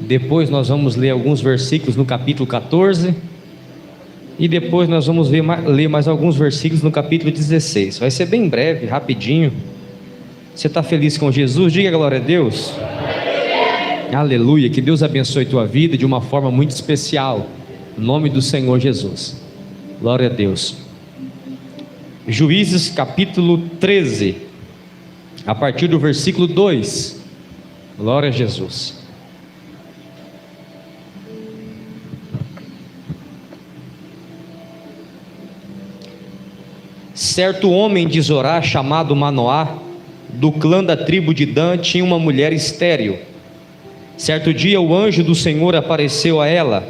Depois nós vamos ler alguns versículos no capítulo 14. E depois nós vamos ler mais alguns versículos no capítulo 16. Vai ser bem breve, rapidinho. Você está feliz com Jesus? Diga glória a Deus. Aleluia. Que Deus abençoe tua vida de uma forma muito especial. Em nome do Senhor Jesus. Glória a Deus. Juízes capítulo 13. A partir do versículo 2. Glória a Jesus. Certo homem de Zorá, chamado Manoá, do clã da tribo de Dan, tinha uma mulher estéril. Certo dia o anjo do Senhor apareceu a ela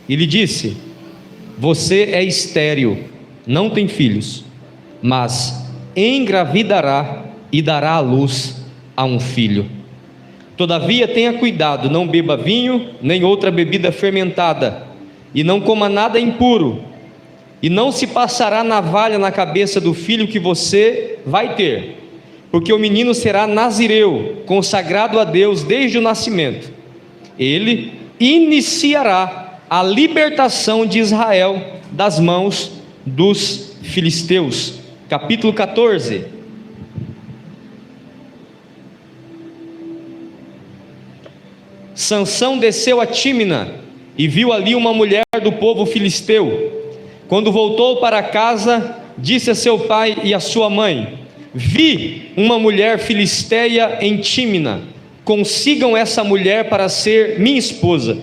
e lhe disse: você é estéril, não tem filhos, mas engravidará e dará à luz a um filho. Todavia tenha cuidado, não beba vinho, nem outra bebida fermentada, e não coma nada impuro, e não se passará navalha na cabeça do filho que você vai ter, porque o menino será nazireu, consagrado a Deus desde o nascimento. Ele iniciará a libertação de Israel das mãos dos filisteus. Capítulo 14. Sansão desceu a Tímina e viu ali uma mulher do povo filisteu. Quando voltou para casa, disse a seu pai e a sua mãe: vi uma mulher filisteia em Tímina, consigam essa mulher para ser minha esposa.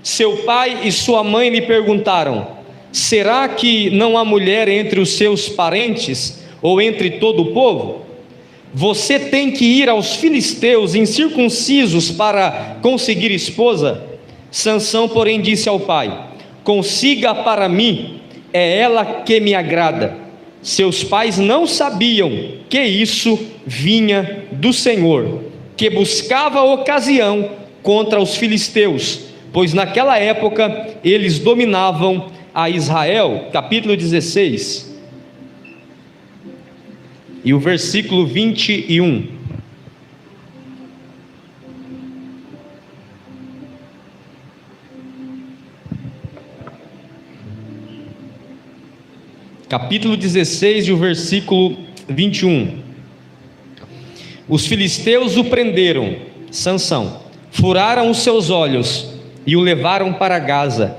Seu pai e sua mãe lhe perguntaram: será que não há mulher entre os seus parentes ou entre todo o povo? Você tem que ir aos filisteus incircuncisos para conseguir esposa? Sansão, porém, disse ao pai: consiga para mim, é ela que me agrada. Seus pais não sabiam que isso vinha do Senhor, que buscava ocasião contra os filisteus, pois naquela época eles dominavam a Israel. Capítulo 16 e o versículo 21. Capítulo 16 e o versículo 21. Os filisteus o prenderam, Sansão, furaram os seus olhos e o levaram para Gaza.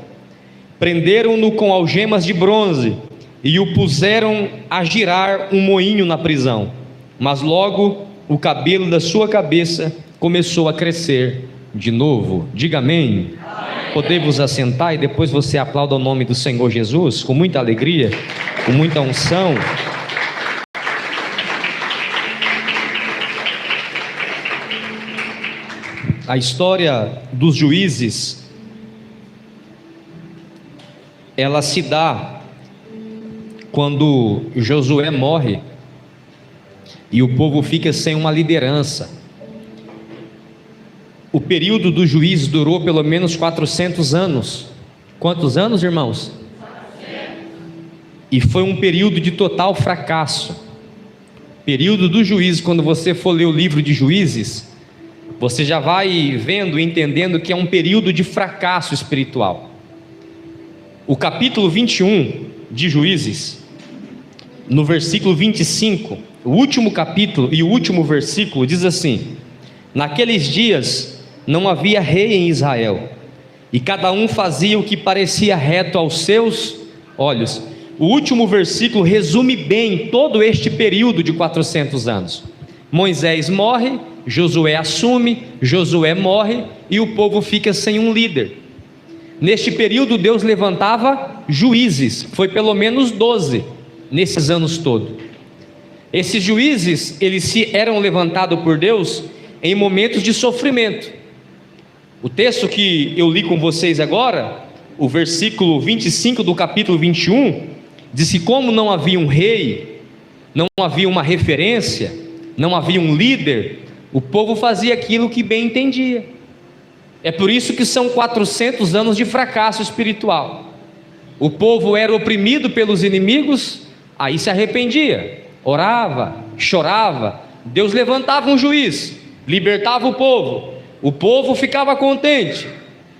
Prenderam-no com algemas de bronze e o puseram a girar um moinho na prisão. Mas logo o cabelo da sua cabeça começou a crescer de novo. Diga amém. Podemos assentar e depois você aplauda o nome do Senhor Jesus com muita alegria, com muita unção. A história dos juízes, ela se dá quando Josué morre e o povo fica sem uma liderança. O período dos juízes durou pelo menos 400 anos. Quantos anos, irmãos? E foi um período de total fracasso. Período dos juízes, quando você for ler o livro de Juízes, você já vai vendo e entendendo que é um período de fracasso espiritual. O capítulo 21 de Juízes, no versículo 25, o último capítulo e o último versículo diz assim: naqueles dias não havia rei em Israel, e cada um fazia o que parecia reto aos seus olhos. O último versículo resume bem todo este período de 400 anos. Moisés morre, Josué assume, Josué morre e o povo fica sem um líder. Neste período Deus levantava juízes, foi pelo menos 12 nesses anos todos. Esses juízes, eles eram levantados por Deus em momentos de sofrimento. O texto que eu li com vocês agora, o versículo 25 do capítulo 21, diz que como não havia um rei, não havia uma referência, não havia um líder, o povo fazia aquilo que bem entendia. É por isso que são 400 anos de fracasso espiritual. O povo era oprimido pelos inimigos, aí se arrependia, orava, chorava, Deus levantava um juiz, libertava o povo, o povo ficava contente.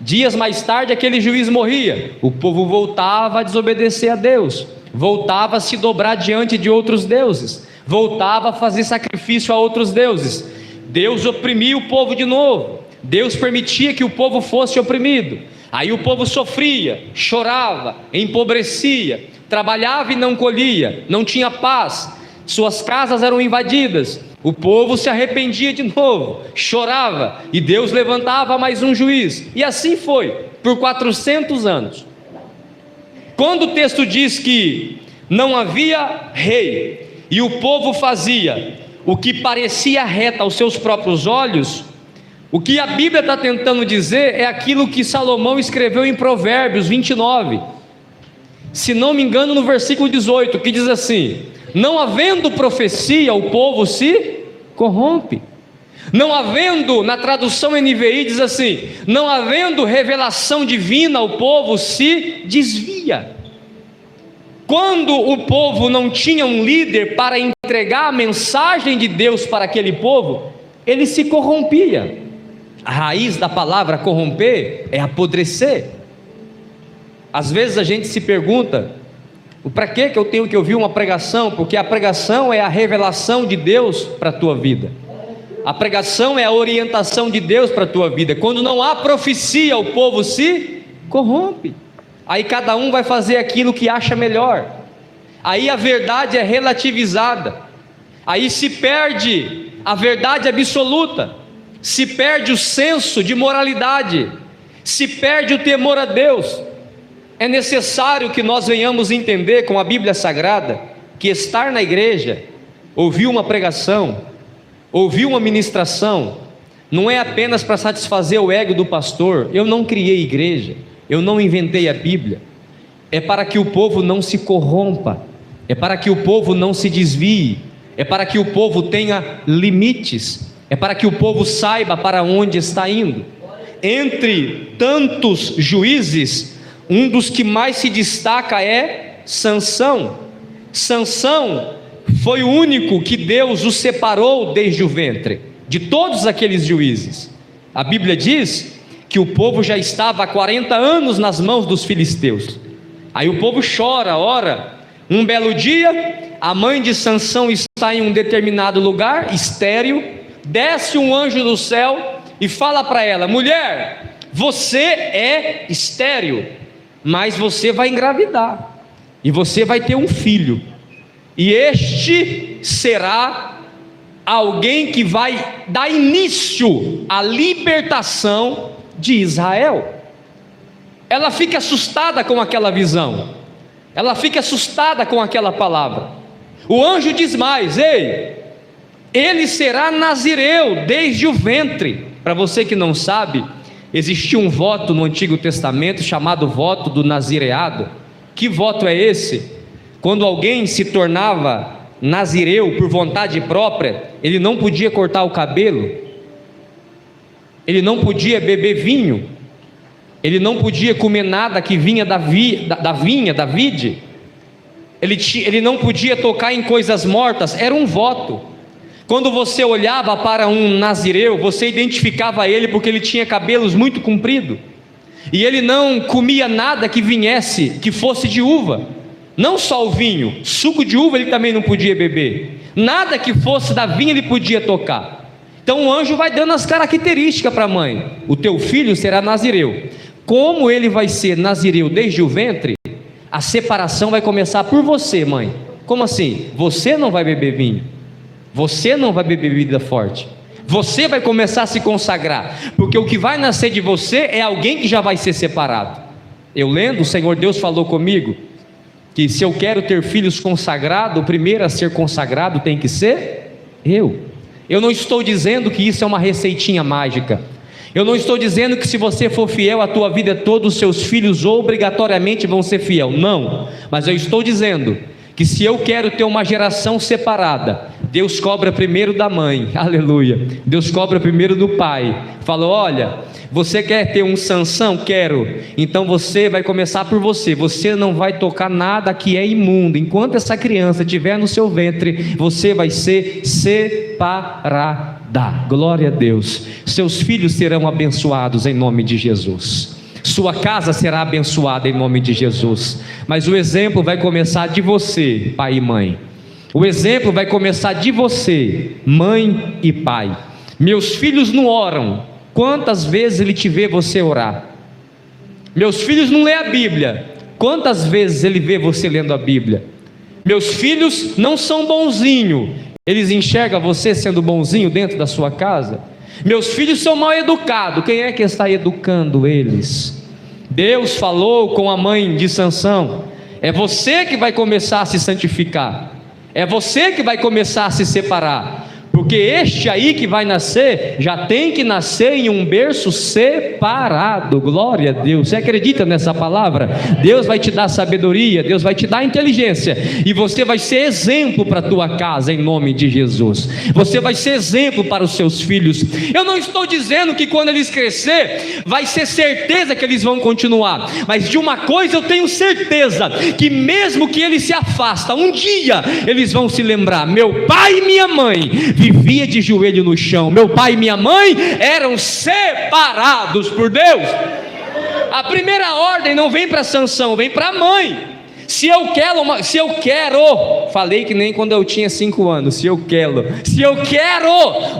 Dias mais tarde aquele juiz morria, o povo voltava a desobedecer a Deus, voltava a se dobrar diante de outros deuses, voltava a fazer sacrifício a outros deuses. Deus oprimia o povo de novo, Deus permitia que o povo fosse oprimido, aí o povo sofria, chorava, empobrecia, trabalhava e não colhia, não tinha paz, suas casas eram invadidas, o povo se arrependia de novo, chorava, e Deus levantava mais um juiz, e assim foi, por 400 anos. Quando o texto diz que não havia rei, e o povo fazia o que parecia reto aos seus próprios olhos, o que a Bíblia está tentando dizer é aquilo que Salomão escreveu em Provérbios 29, se não me engano no versículo 18, que diz assim: não havendo profecia, o povo se corrompe. Não havendo, na tradução NVI diz assim: não havendo revelação divina, o povo se desvia. Quando o povo não tinha um líder para entregar a mensagem de Deus para aquele povo, ele se corrompia. A raiz da palavra corromper é apodrecer. Às vezes a gente se pergunta: para que eu tenho que ouvir uma pregação? Porque a pregação é a revelação de Deus para a tua vida. A pregação é a orientação de Deus para a tua vida. Quando não há profecia, o povo se corrompe. Aí cada um vai fazer aquilo que acha melhor. Aí a verdade é relativizada. Aí se perde a verdade absoluta. Se perde o senso de moralidade. Se perde o temor a Deus. É necessário que nós venhamos entender com a Bíblia Sagrada que estar na igreja, ouvir uma pregação, ouvir uma ministração, não é apenas para satisfazer o ego do pastor. Eu não criei igreja, eu não inventei a Bíblia. É para que o povo não se corrompa, é para que o povo não se desvie, é para que o povo tenha limites, é para que o povo saiba para onde está indo. Entre tantos juízes, um dos que mais se destaca é Sansão. Sansão foi o único que Deus o separou desde o ventre, de todos aqueles juízes. A Bíblia diz que o povo já estava há 40 anos nas mãos dos filisteus. Aí o povo chora, ora. Um belo dia, a mãe de Sansão está em um determinado lugar, estéril, desce um anjo do céu e fala para ela: mulher, você é estéril, mas você vai engravidar, e você vai ter um filho, e este será alguém que vai dar início à libertação de Israel. Ela fica assustada com aquela visão, ela fica assustada com aquela palavra. O anjo diz mais: ei, ele será nazireu desde o ventre. Para você que não sabe, existia um voto no Antigo Testamento chamado voto do nazireado. Que voto é esse? Quando alguém se tornava nazireu por vontade própria, ele não podia cortar o cabelo, ele não podia beber vinho, ele não podia comer nada que vinha da vinha, da vide, ele não podia tocar em coisas mortas. Era um voto. Quando você olhava para um nazireu, você identificava ele porque ele tinha cabelos muito compridos, e ele não comia nada que viesse, que fosse de uva. Não só o vinho, suco de uva ele também não podia beber, nada que fosse da vinha ele podia tocar. Então o anjo vai dando as características para a mãe: o teu filho será nazireu. Como ele vai ser nazireu desde o ventre, a separação vai começar por você, mãe. Como assim? Você não vai beber vinho, você não vai beber bebida forte, você vai começar a se consagrar, porque o que vai nascer de você é alguém que já vai ser separado. Eu lendo, o Senhor Deus falou comigo que se eu quero ter filhos consagrados, o primeiro a ser consagrado tem que ser eu. Eu não estou dizendo que isso é uma receitinha mágica. Eu não estou dizendo que se você for fiel a tua vida toda, os seus filhos obrigatoriamente vão ser fiel. Não. Mas eu estou dizendo que se eu quero ter uma geração separada, Deus cobra primeiro da mãe, aleluia, Deus cobra primeiro do pai. Falou: olha, você quer ter um Sansão? Quero. Então você vai começar por você. Você não vai tocar nada que é imundo. Enquanto essa criança estiver no seu ventre, você vai ser separada. Glória a Deus. Seus filhos serão abençoados em nome de Jesus. Sua casa será abençoada em nome de Jesus. Mas o exemplo vai começar de você, pai e mãe. O exemplo vai começar de você, mãe e pai. Meus filhos não oram. Quantas vezes ele te vê você orar? Meus filhos não lê a Bíblia. Quantas vezes ele vê você lendo a Bíblia? Meus filhos não são bonzinhos. Eles enxergam você sendo bonzinho dentro da sua casa? Meus filhos são mal educados. Quem é que está educando eles? Deus falou com a mãe de Sansão: é você que vai começar a se santificar, é você que vai começar a se separar, porque este aí que vai nascer, já tem que nascer em um berço separado. Glória a Deus. Você acredita nessa palavra? Deus vai te dar sabedoria, Deus vai te dar inteligência, e você vai ser exemplo para a tua casa, em nome de Jesus. Você vai ser exemplo para os seus filhos. Eu não estou dizendo que quando eles crescer, vai ser certeza que eles vão continuar, mas de uma coisa eu tenho certeza, que mesmo que eles se afastem, um dia eles vão se lembrar: meu pai e minha mãe vivia de joelho no chão, meu pai e minha mãe eram separados por Deus. A primeira ordem não vem para Sansão, vem para a mãe. Se eu quero, falei que nem quando eu tinha 5 anos, se eu quero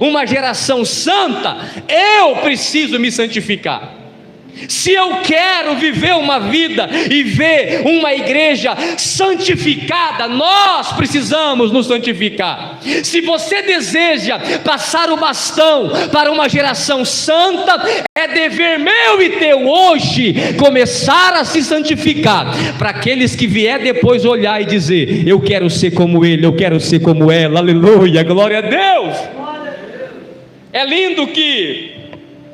uma geração santa, eu preciso me santificar. Se eu quero viver uma vida e ver uma igreja santificada, nós precisamos nos santificar. Se você deseja passar o bastão para uma geração santa, é dever meu e teu hoje começar a se santificar, para aqueles que vier depois olhar e dizer: eu quero ser como ele, eu quero ser como ela. Aleluia, glória a Deus. É lindo que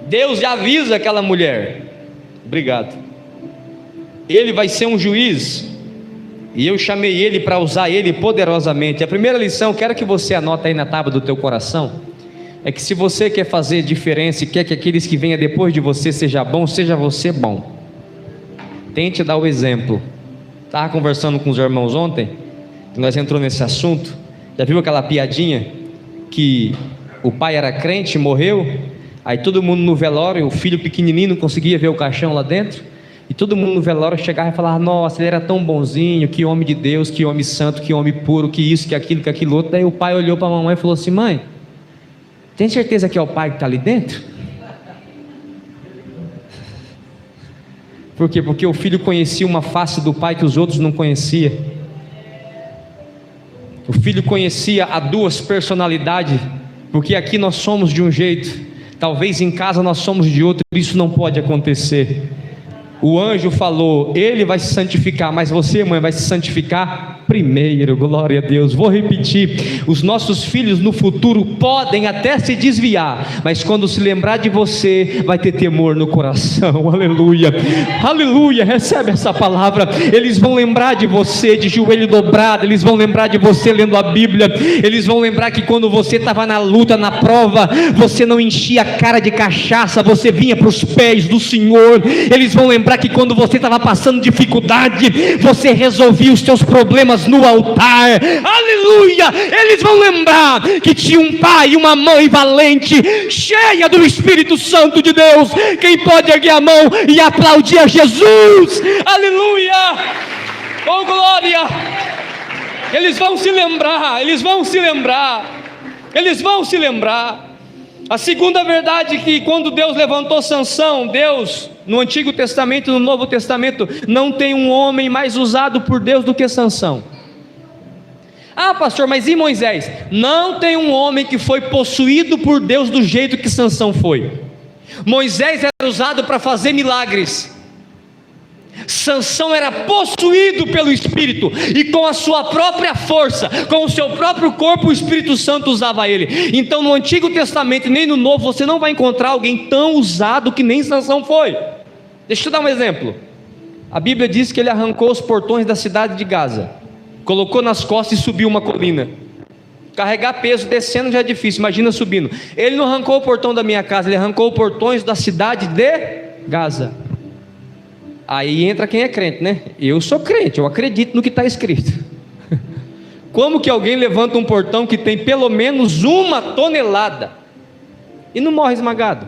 Deus já avisa aquela mulher: obrigado, ele vai ser um juiz, e eu chamei ele para usar ele poderosamente. A primeira lição, quero que você anote aí na tábua do teu coração, é que se você quer fazer diferença e quer que aqueles que venham depois de você seja bom, seja você bom. Tente dar o exemplo. Estava conversando com os irmãos ontem, que nós entramos nesse assunto. Já viu aquela piadinha que o pai era crente e morreu? Aí todo mundo no velório, o filho pequenininho não conseguia ver o caixão lá dentro, e todo mundo no velório chegava e falava: nossa, ele era tão bonzinho, que homem de Deus, que homem santo, que homem puro, que isso, que aquilo outro. Daí o pai olhou para a mamãe e falou assim: mãe, tem certeza que é o pai que está ali dentro? Por quê? Porque o filho conhecia uma face do pai que os outros não conheciam. O filho conhecia a duas personalidades, porque aqui nós somos de um jeito, talvez em casa nós somos de outro. Isso não pode acontecer. O anjo falou: ele vai se santificar, mas você, mãe, vai se santificar primeiro. Glória a Deus. Vou repetir: os nossos filhos no futuro podem até se desviar, mas quando se lembrar de você, vai ter temor no coração. Aleluia, aleluia. Recebe essa palavra. Eles vão lembrar de você de joelho dobrado, eles vão lembrar de você lendo a Bíblia, eles vão lembrar que quando você estava na luta, na prova, você não enchia a cara de cachaça, você vinha para os pés do Senhor. Eles vão lembrar que quando você estava passando dificuldade, você resolvia os seus problemas no altar. Aleluia. Eles vão lembrar que tinha um pai e uma mãe valente, cheia do Espírito Santo de Deus. Quem pode erguer a mão e aplaudir a Jesus? Aleluia, oh glória. Eles vão se lembrar, eles vão se lembrar, eles vão se lembrar. A segunda verdade é que quando Deus levantou Sansão, Deus, no Antigo Testamento e no Novo Testamento, não tem um homem mais usado por Deus do que Sansão. Ah, pastor, mas e Moisés? Não tem um homem que foi possuído por Deus do jeito que Sansão foi. Moisés era usado para fazer milagres, Sansão era possuído pelo Espírito, e com a sua própria força, com o seu próprio corpo, o Espírito Santo usava ele. Então no Antigo Testamento e nem no Novo, você não vai encontrar alguém tão usado que nem Sansão foi. Deixa eu te dar um exemplo. A Bíblia diz que ele arrancou os portões da cidade de Gaza. colocou nas costas e subiu uma colina. Carregar peso descendo já é difícil, imagina subindo. Ele não arrancou o portão da minha casa, ele arrancou os portões da cidade de Gaza. Aí entra quem é crente, né? Eu sou crente, eu acredito no que está escrito. Como que alguém levanta um portão que tem pelo menos 1 tonelada e não morre esmagado?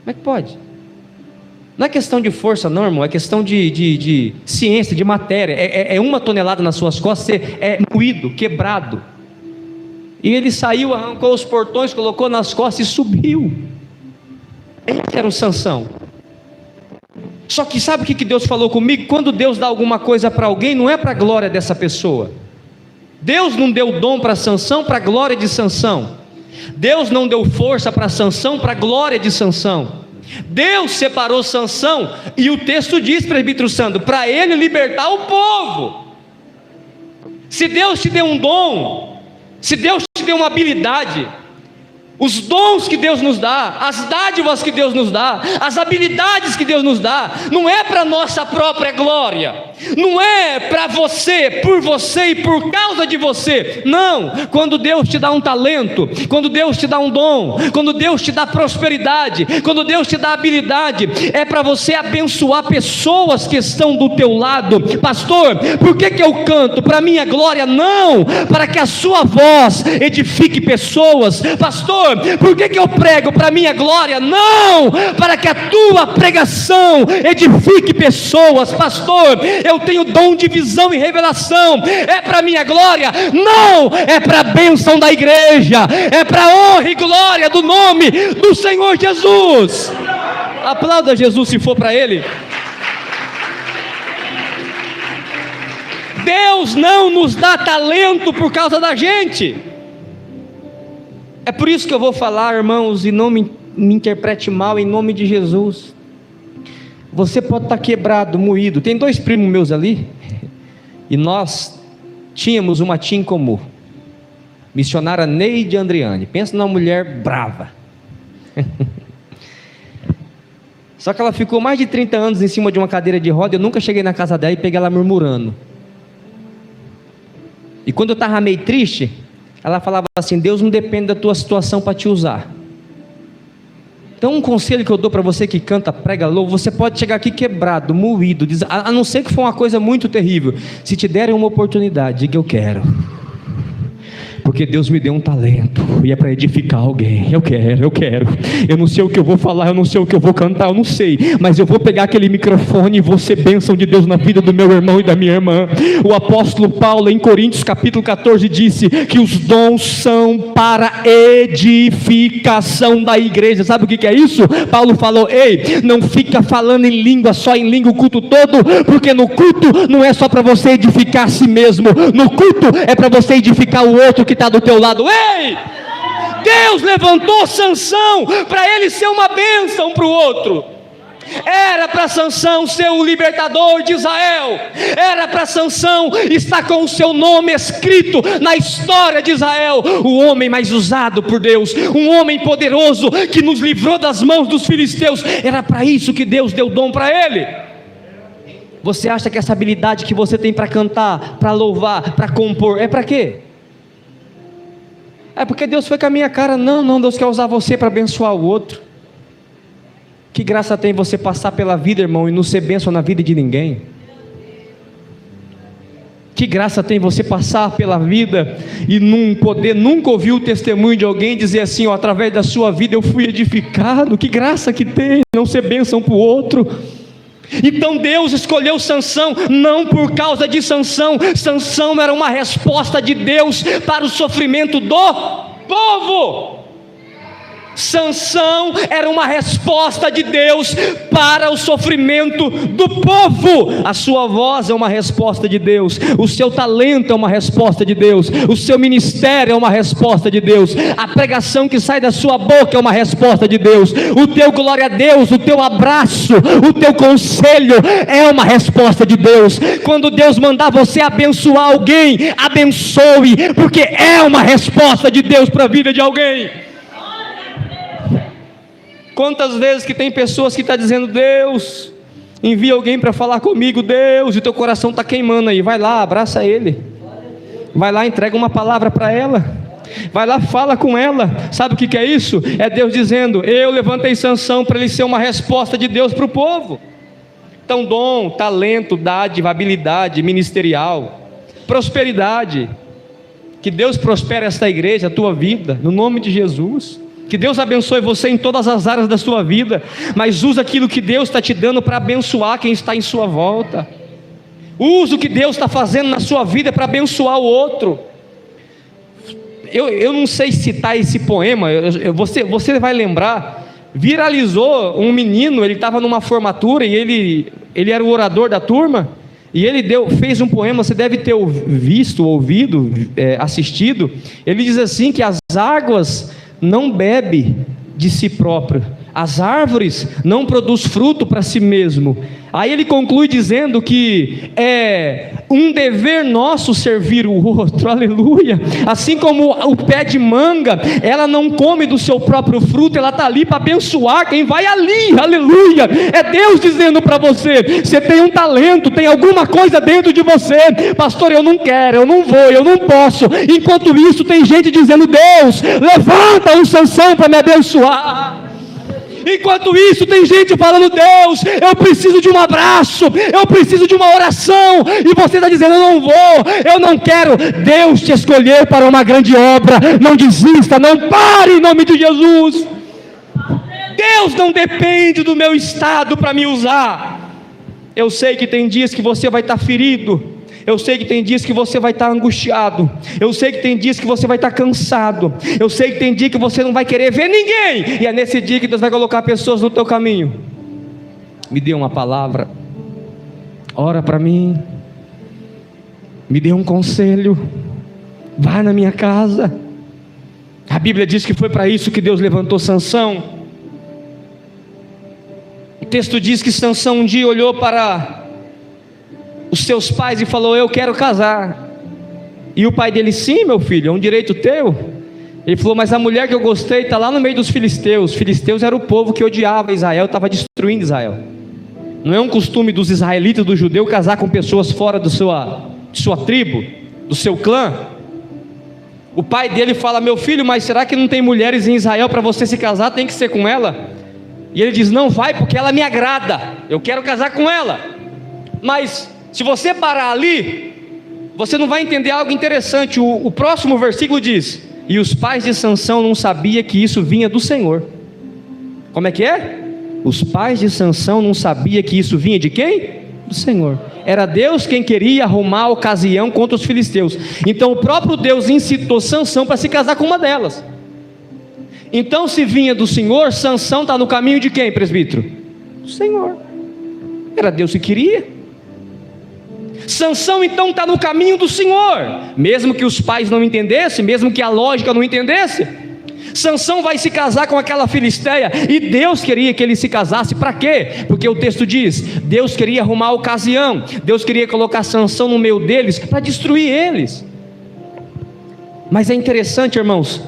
Como é que pode? Não é questão de força não, irmão, é questão de ciência, de matéria. É 1 tonelada nas suas costas, é moído, quebrado. E ele saiu, arrancou os portões, colocou nas costas e subiu. Esse era o Sansão. Só que sabe o que Deus falou comigo? Quando Deus dá alguma coisa para alguém, não é para a glória dessa pessoa. Deus não deu dom para Sansão para a glória de Sansão. Deus não deu força para Sansão para a glória de Sansão. Deus separou Sansão, e o texto diz, presbítero Sandro, para ele libertar o povo. Se Deus te deu um dom, se Deus te deu uma habilidade, os dons que Deus nos dá, as dádivas que Deus nos dá, as habilidades que Deus nos dá, não é para nossa própria glória, não é para você, por você e por causa de você. Não, quando Deus te dá um talento, quando Deus te dá um dom, quando Deus te dá prosperidade, quando Deus te dá habilidade, é para você abençoar pessoas que estão do teu lado. Pastor, por que eu canto? Para minha glória? Não, para que a sua voz edifique pessoas. Pastor, por que eu prego? Para minha glória? Não, para que a tua pregação edifique pessoas. Pastor, eu tenho dom de visão e revelação, é para minha glória? Não, é para a bênção da igreja, é para a honra e glória do nome do Senhor Jesus. Aplauda Jesus se for para Ele. Deus não nos dá talento por causa da gente. É por isso que eu vou falar, irmãos, e não me interprete mal, em nome de Jesus. Você pode estar quebrado, moído. Tem 2 primos meus ali, e nós tínhamos uma tia em comum, missionária Neide Andriane. Pensa numa mulher brava. Só que ela ficou mais de 30 anos em cima de uma cadeira de roda. Eu nunca cheguei na casa dela e peguei ela murmurando. E quando eu estava meio triste, ela falava assim: Deus não depende da tua situação para te usar. Então um conselho que eu dou para você que canta, prega, louva, você pode chegar aqui quebrado, moído, a não ser que for uma coisa muito terrível. Se te derem uma oportunidade, diga: eu quero, porque Deus me deu um talento, e é para edificar alguém. Eu quero, eu não sei o que eu vou falar, eu não sei o que eu vou cantar, eu não sei, mas eu vou pegar aquele microfone e vou ser bênção de Deus na vida do meu irmão e da minha irmã. O apóstolo Paulo, em Coríntios capítulo 14, disse que os dons são para edificação da igreja. Sabe o que é isso? Paulo falou: ei, não fica falando em língua, só em língua o culto todo, porque no culto não é só para você edificar a si mesmo, no culto é para você edificar o outro que está do teu lado. Ei, Deus levantou Sansão para ele ser uma bênção para o outro. Era para Sansão ser o libertador de Israel, era para Sansão estar com o seu nome escrito na história de Israel, o homem mais usado por Deus, um homem poderoso que nos livrou das mãos dos filisteus. Era para isso que Deus deu dom para ele. Você acha que essa habilidade que você tem para cantar, para louvar, para compor, é para quê? É porque Deus foi com a minha cara? Não, Deus quer usar você para abençoar o outro. Que graça tem você passar pela vida, irmão, e não ser bênção na vida de ninguém? Que graça tem você passar pela vida e não poder nunca ouvir o testemunho de alguém e dizer assim: ó, através da sua vida eu fui edificado. Que graça que tem não ser bênção para o outro. Então Deus escolheu Sansão não por causa de Sansão. Sansão era uma resposta de Deus para o sofrimento do povo. Sansão era uma resposta de Deus para o sofrimento do povo. A sua voz é uma resposta de Deus, o seu talento é uma resposta de Deus, o seu ministério é uma resposta de Deus, a pregação que sai da sua boca é uma resposta de Deus, o teu glória a Deus, o teu abraço, o teu conselho é uma resposta de Deus. Quando Deus mandar você abençoar alguém, abençoe, porque é uma resposta de Deus para a vida de alguém. Quantas vezes que tem pessoas que estão dizendo: Deus, Envia alguém para falar comigo, Deus, e teu coração está queimando aí. Vai lá, abraça ele. Vai lá, entrega uma palavra para ela. Vai lá, fala com ela. Sabe o que é isso? É Deus dizendo: eu levantei Sansão para ele ser uma resposta de Deus para o povo. Então, dom, talento, dádiva, habilidade ministerial, prosperidade. Que Deus prospere esta igreja, a tua vida, no nome de Jesus. Que Deus abençoe você em todas as áreas da sua vida, mas usa aquilo que Deus está te dando para abençoar quem está em sua volta. Usa o que Deus está fazendo na sua vida para abençoar o outro. Eu não sei citar esse poema, você vai lembrar. Viralizou um menino, ele estava numa formatura e ele era o orador da turma. E ele fez um poema, você deve ter visto, ouvido, assistido. Ele diz assim que as águas não bebem de si próprio, as árvores não produzem fruto para si mesmo. Aí ele conclui dizendo que é um dever nosso servir o outro, aleluia. Assim como o pé de manga, ela não come do seu próprio fruto, ela está ali para abençoar quem vai ali, aleluia. É Deus dizendo para você: você tem um talento, tem alguma coisa dentro de você, pastor, eu não quero, eu não vou, eu não posso. Enquanto isso tem gente dizendo: Deus, levanta um Sansão para me abençoar. Enquanto isso tem gente falando: Deus, eu preciso de um abraço, eu preciso de uma oração, e você está dizendo: eu não vou, eu não quero. Deus te escolheu para uma grande obra, não desista, não pare em nome de Jesus. Deus não depende do meu estado para me usar. Eu sei que tem dias que você vai estar ferido, eu sei que tem dias que você vai estar angustiado, eu sei que tem dias que você vai estar cansado, eu sei que tem dia que você não vai querer ver ninguém, e é nesse dia que Deus vai colocar pessoas no teu caminho. Me dê uma palavra, ora para mim, me dê um conselho, vai na minha casa. A Bíblia diz que foi para isso que Deus levantou Sansão. O texto diz que Sansão um dia olhou para os seus pais e falou: eu quero casar. E o pai dele: sim, meu filho, é um direito teu. Ele falou: mas a mulher que eu gostei está lá no meio dos filisteus. Os filisteus era o povo que odiava Israel, estava destruindo Israel. Não é um costume dos israelitas, do judeu, casar com pessoas fora de sua tribo, do seu clã. O pai dele fala: meu filho, mas será que não tem mulheres em Israel para você se casar? Tem que ser com ela. E ele diz: não vai, porque ela me agrada, eu quero casar com ela. Mas se você parar ali, você não vai entender algo interessante. O próximo versículo diz: e os pais de Sansão não sabiam que isso vinha do Senhor. Como é que é? Os pais de Sansão não sabiam que isso vinha de quem? Do Senhor. Era Deus quem queria arrumar a ocasião contra os filisteus. Então o próprio Deus incitou Sansão para se casar com uma delas. Então, se vinha do Senhor, Sansão está no caminho de quem, presbítero? Do Senhor. Era Deus que queria. Sansão então está no caminho do Senhor, mesmo que os pais não entendessem, mesmo que a lógica não entendesse. Sansão vai se casar com aquela filisteia, e Deus queria que ele se casasse. Para quê? Porque o texto diz: Deus queria arrumar a ocasião, Deus queria colocar Sansão no meio deles para destruir eles. Mas é interessante, irmãos,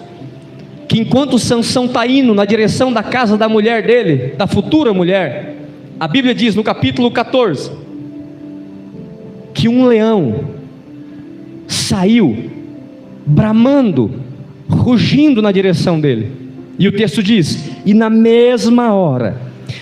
que enquanto Sansão está indo na direção da casa da mulher dele, da futura mulher, a Bíblia diz no capítulo 14 que um leão saiu bramando, rugindo na direção dele. E o texto diz: e na mesma hora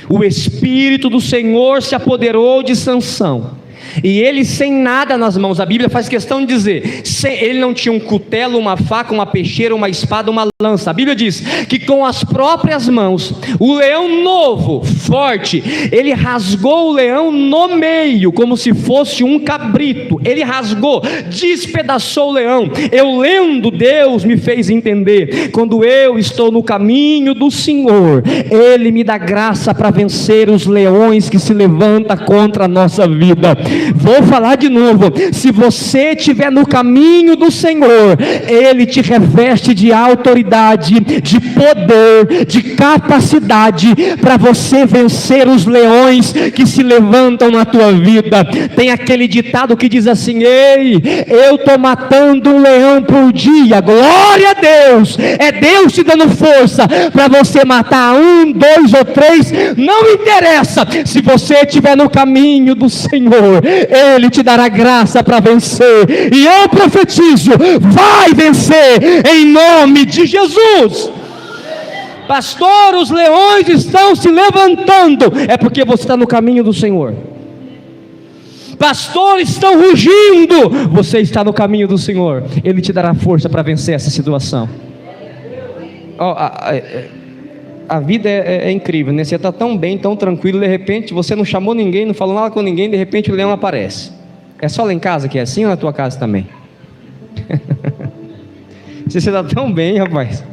o Espírito do Senhor se apoderou de Sansão, e ele, sem nada nas mãos, a Bíblia faz questão de dizer, ele não tinha um cutelo, uma faca, uma peixeira, uma espada, uma lança. A Bíblia diz que com as próprias mãos, o leão novo, forte, ele rasgou o leão no meio, como se fosse um cabrito. Ele rasgou, despedaçou o leão. Eu lendo, Deus me fez entender: quando eu estou no caminho do Senhor, Ele me dá graça para vencer os leões que se levantam contra a nossa vida. Vou falar de novo. Se você estiver no caminho do Senhor, Ele te reveste de autoridade, de poder, de capacidade para você vencer os leões que se levantam na tua vida. Tem aquele ditado que diz assim: ei, eu estou matando um leão por dia. Glória a Deus. É Deus te dando força para você matar 1, 2 ou 3. Não interessa. Se você estiver no caminho do Senhor, Ele te dará graça para vencer. E eu profetizo: vai vencer em nome de Jesus. Pastor, os leões estão se levantando. É porque você está no caminho do Senhor. Pastor, estão rugindo. Você está no caminho do Senhor. Ele te dará força para vencer essa situação. A vida é incrível, né? Você está tão bem, tão tranquilo, de repente você não chamou ninguém, não falou nada com ninguém, de repente o leão aparece. É só lá em casa que é assim, ou na tua casa também? Você está tão bem, rapaz,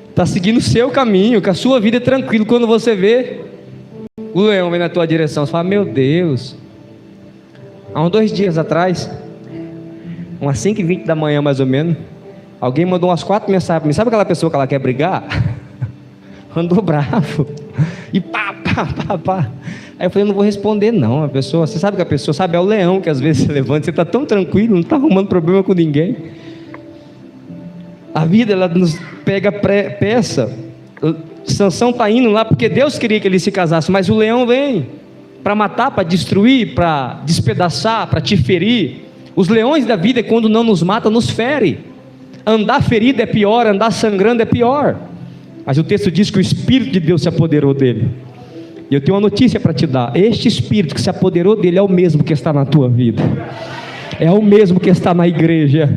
está seguindo o seu caminho, que a sua vida é tranquila. Quando você vê o leão vem na tua direção, você fala: meu Deus. Há uns 2 dias atrás, umas 5h20 da manhã mais ou menos, alguém mandou umas 4 mensagens para mim. Sabe aquela pessoa que ela quer brigar? Andou bravo, e pá. Aí eu falei: não vou responder não. A pessoa, você sabe que a pessoa sabe, é o leão que às vezes se levanta. Você está tão tranquilo, não está arrumando problema com ninguém. A vida, ela nos pega peça. Sansão está indo lá porque Deus queria que ele se casasse, mas o leão vem para matar, para destruir, para despedaçar, para te ferir. Os leões da vida, quando não nos matam, nos fere. Andar ferido é pior, andar sangrando é pior. Mas o texto diz que o Espírito de Deus se apoderou dele. E eu tenho uma notícia para te dar: este Espírito que se apoderou dele é o mesmo que está na tua vida, é o mesmo que está na igreja.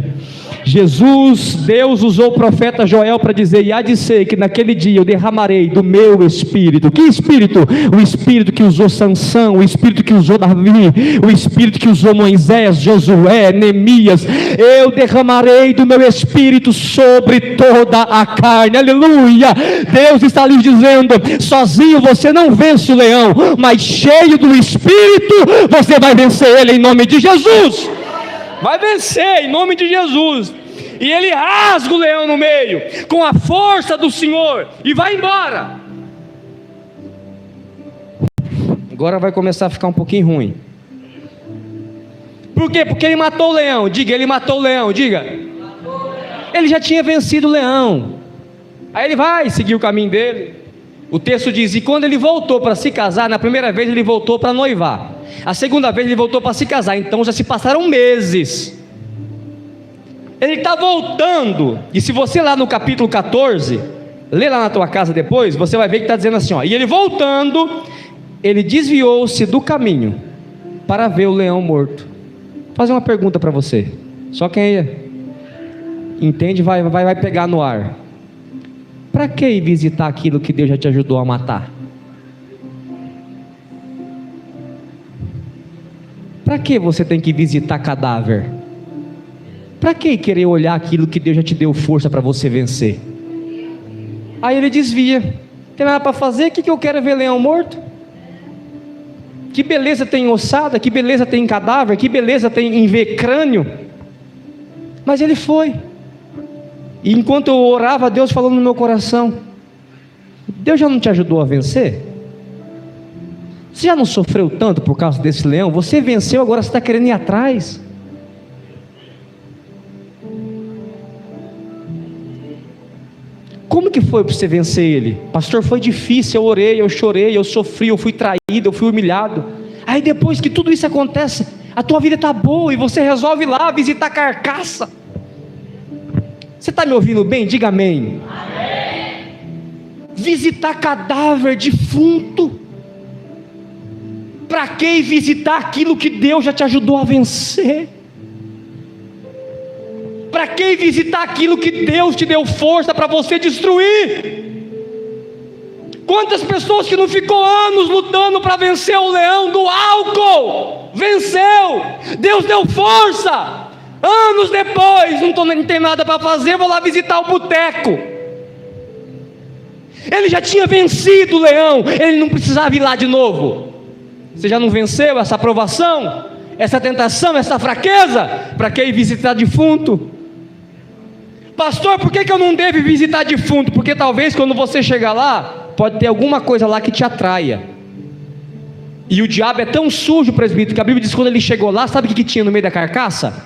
Jesus, Deus usou o profeta Joel para dizer: e há de ser que naquele dia eu derramarei do meu Espírito. Que Espírito? O Espírito que usou Sansão, o Espírito que usou Davi, o Espírito que usou Moisés, Josué, Neemias. Eu derramarei do meu Espírito sobre toda a carne. Aleluia. Deus está lhe dizendo: sozinho você não vence o leão, mas cheio do Espírito você vai vencer ele em nome de Jesus. Vai vencer em nome de Jesus. E ele rasga o leão no meio, com a força do Senhor, e vai embora. Agora vai começar a ficar um pouquinho ruim. Por quê? Porque ele matou o leão. Diga, ele matou o leão. Diga, ele já tinha vencido o leão. Aí ele vai seguir o caminho dele. O texto diz: e quando ele voltou para se casar, na primeira vez ele voltou para noivar, a segunda vez ele voltou para se casar. Então já se passaram meses. Ele está voltando. E se você lá no capítulo 14, lê lá na tua casa depois, você vai ver que está dizendo assim, ó: e ele voltando, ele desviou-se do caminho para ver o leão morto. Vou fazer uma pergunta para você. Só quem entende vai pegar no ar. Para que ir visitar aquilo que Deus já te ajudou a matar? Para que você tem que visitar cadáver? Para que querer olhar aquilo que Deus já te deu força para você vencer? Aí ele desvia. Tem nada para fazer? O que eu quero ver leão morto? Que beleza tem em ossada, que beleza tem em cadáver, que beleza tem em ver crânio. Mas ele foi. E enquanto eu orava, Deus falou no meu coração: Deus já não te ajudou a vencer? Você já não sofreu tanto por causa desse leão? Você venceu, agora você está querendo ir atrás. Como que foi para você vencer ele? Pastor, foi difícil, eu orei, eu chorei, eu sofri, eu fui traído, eu fui humilhado. Aí depois que tudo isso acontece, a tua vida está boa e você resolve ir lá visitar a carcaça. Você está me ouvindo bem? Diga amém. Amém. Visitar cadáver defunto. Para que visitar aquilo que Deus já te ajudou a vencer? Para que visitar aquilo que Deus te deu força para você destruir? Quantas pessoas que não ficou anos lutando para vencer o leão do álcool, venceu, Deus deu força. Anos depois, não tem nada para fazer, vou lá visitar o boteco. Ele já tinha vencido o leão, ele não precisava ir lá de novo. Você já não venceu essa provação, essa tentação, essa fraqueza? Para que ir visitar defunto? Pastor, por que eu não devo visitar defunto? Porque talvez quando você chegar lá, pode ter alguma coisa lá que te atraia. E o diabo é tão sujo, presbítero, que a Bíblia diz que quando ele chegou lá, sabe o que tinha no meio da carcaça?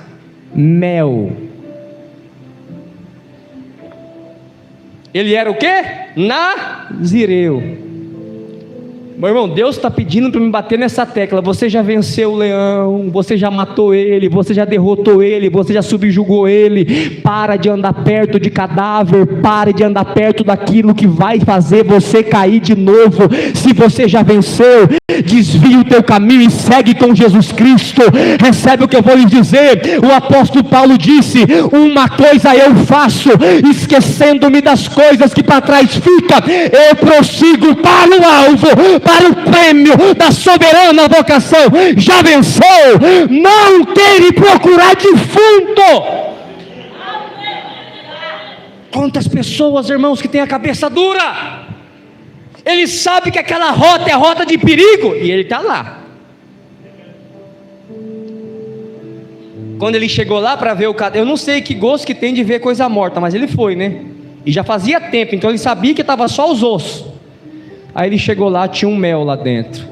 Mel. Ele era o quê? Nazireu. Meu irmão, Deus está pedindo para me bater nessa tecla. Você já venceu o leão, você já matou ele, você já derrotou ele, você já subjugou ele. Para de andar perto de cadáver, pare de andar perto daquilo que vai fazer você cair de novo. Se você já venceu, desvia o teu caminho e segue com Jesus Cristo. Recebe o que eu vou lhe dizer. O apóstolo Paulo disse: uma coisa eu faço, esquecendo-me das coisas que para trás ficam, eu prossigo para o alvo, para o prêmio da soberana vocação. Já venceu, não queire procurar defunto. Quantas pessoas, irmãos, que têm a cabeça dura? Ele sabe que aquela rota é rota de perigo, e ele está lá. Quando ele chegou lá para ver o cadáver, eu não sei que gosto que tem de ver coisa morta, mas ele foi, né? E já fazia tempo, então ele sabia que estava só os ossos. Aí ele chegou lá, tinha um mel lá dentro.